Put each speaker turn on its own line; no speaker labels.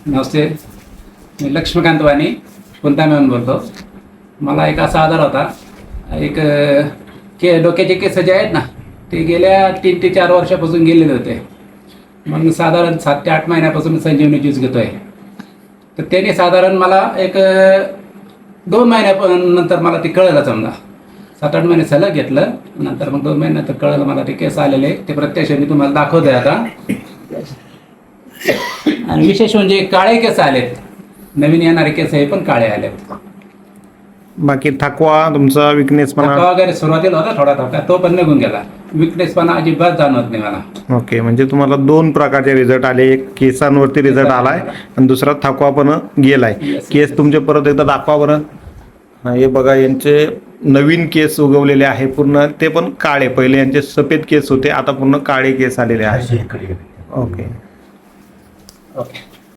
नमस्ते, मी लक्ष्मीकांत वाणी पुंताम्याहून बोलतो. मला एक असा आजार होता, एक डोक्याचे केस जे आहेत ना ते गेल्या 3 ते 4 वर्षापासून गेलेले होते. मग साधारण 7 ते 8 महिन्यापासून संजीवनी ज्यूस घेतो आहे. तर त्याने साधारण मला एक 2 महिन्यानंतर मला ते कळलं. समजा 7-8 महिने सलग घेतलं, नंतर मग 2 महिन्यानंतर कळलं मला ते केस आलेले. ते प्रत्यक्ष मी तुम्हाला दाखवत आहे आता. आणि विशेष म्हणजे काळे केस आलेत, नवीन येणारे केस हे पण काळे आलेत.
बाकी थकवा तुमचा विकनेसपणा
थकवा वगैरे सुरुवातीला होता थोडा थकवा, तो पण निघून गेला. विकनेसपणा अजिबात जाणवत नाही मला.
ओके, म्हणजे तुम्हाला 2 प्रकारचे रिझल्ट आले. एक केसांवरती रिझल्ट आलाय आणि दुसरा थकवा पण गेलाय. केस तुमचे परत एकदा दाखवा बरं. हे बघा, यांचे नवीन केस उगवलेले आहे पूर्ण, ते पण काळे. पहिले यांचे सफेद केस होते, आता पूर्ण काळे केस आलेले आहेत. ओके.
ओके.